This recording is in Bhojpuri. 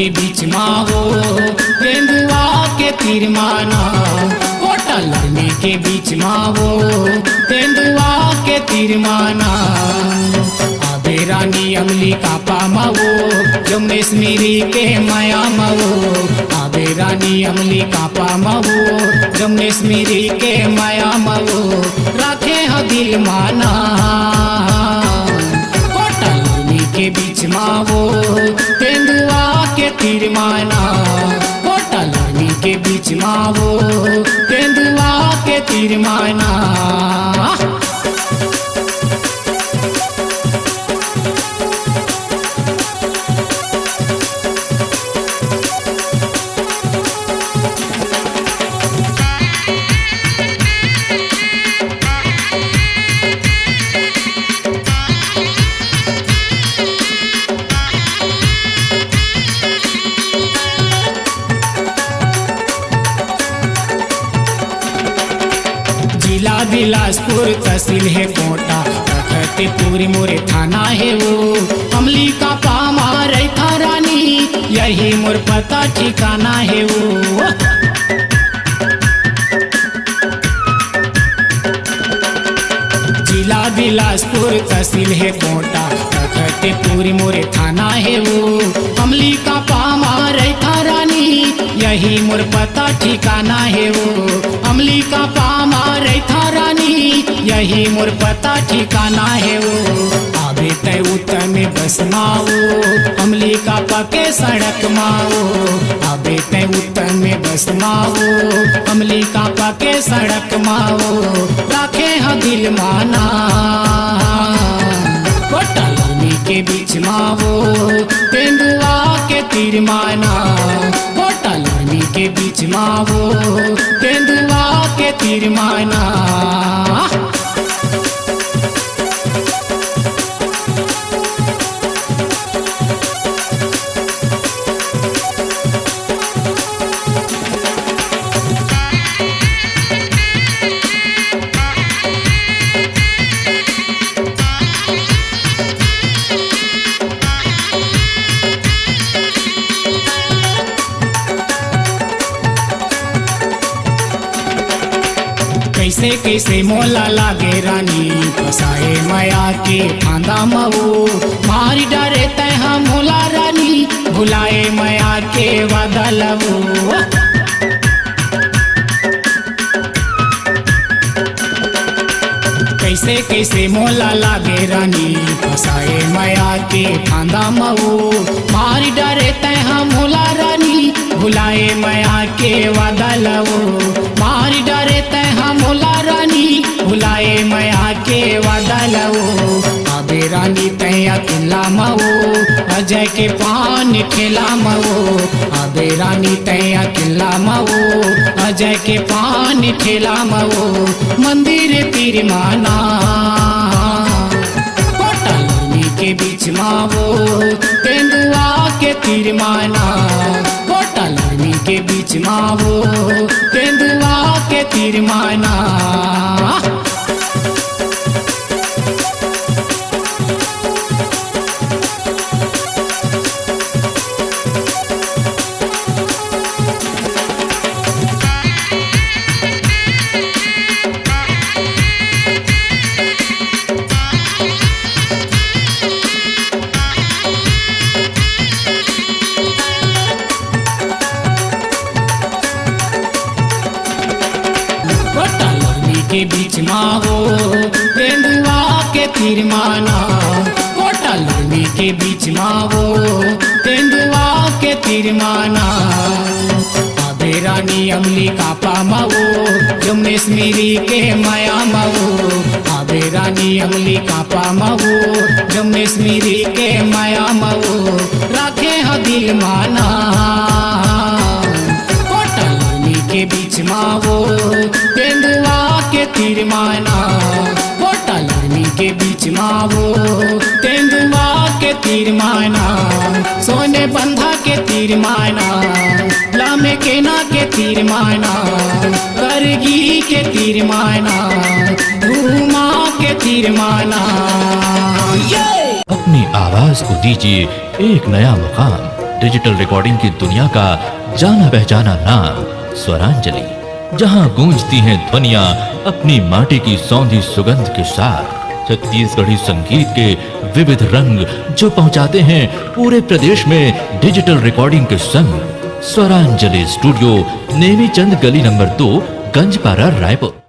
के बीच मावो तेंदुआ के तीर माना, कोटा लड़ने के बीच मावो तेंदुआ के तीर माना। आबे रानी अमली का पामावो जमनेश मिरी के माया मावो, आबे रानी अमली का पामावो जमनेश मिरी के माया मावो, राखे ह दिल माना। कोटा लड़ने के बीच मावो तेंदुआ के तीर माना, कोटा लड़ने के बीच मावो तेंदुआ के तीर माना। जिला बिलासपुर तहसील है कोटा, रखते पूरी मोरे थाना है वो। अमली का पामा रैथा रानी यही मोर पता ठिकाना है वो। जिला बिलासपुर तहसील है कोटा, रखते पूरी मोरे थाना है वो। अमली का पामा रैथा रानी यही मोर पता ठिकाना है वो। अमली का पामा रैथा रानी यही मोर पता ठिकाना है वो। आबे तय उतर में बस माओ अमली का पके सड़क माओ, आबे तय उतर में बस माओ अमली का पके सड़क माओ, राखे ह दिल माना। कोटा लड़ने के बीच मावो तेंदुआ के तीर माना, कोटा लड़ने के बीच मावो तेंदुआ के तीर माना। कैसे कैसे मोला लागे रानी फसाए माया के फांदा मऊ, मारी डरे तय हम मोला रानी भुलाए माया के वादा लवो। कैसे कैसे मोला लागे रानी फसाए माया के फांदा मऊ, मारी डरे तय हम मोला रानी भुलाए माया के वादा लवो। मारी डरे तय हम मोला रानी भुलाए माया के वादा लवो। आबे रानी तय अकेला मवो अजय के पान खेला मवो, आबे रानी तय अकेला मवो अजय के पान खेला मवो, मंदिर पीर माना। कोटा लड़ने के बीच मावो तेंदुआ के तीर माना, कोटा लड़ने के बीच मावो तेंदुआ के तीर माना। के बीच मावो तेंदुआ के तीर माना, कोटा लड़ने के बीच मावो तेंदुआ के तीर माना। आबे रानी अमली का पामावो जमनेश मिरी के माया मावो, आबे रानी अमली का पामावो जमनेश मिरी के माया मावो, राखे ह दिल माना। कोटा लड़ने के बीच मावो तेंदुआ के तीर माना, कोटा लड़ने के बीच मावो तेंदुआ के तीर माना। सोने बंधा के तीर माना, लामे केना के तीर माना, करगी के तीर माना, धूमा के तीर माना। अपनी आवाज को दीजिए एक नया मुकाम। डिजिटल रिकॉर्डिंग की दुनिया का जाना पहचाना नाम स्वरांजलि, जहां गूंजती हैं ध्वनियां अपनी माटी की सौंधी सुगंध के साथ। छत्तीसगढ़ी संगीत के विविध रंग जो पहुंचाते हैं पूरे प्रदेश में डिजिटल रिकॉर्डिंग के संग। स्वरांजलि स्टूडियो, नेमीचंद गली नंबर 2, गंजपारा, रायपुर।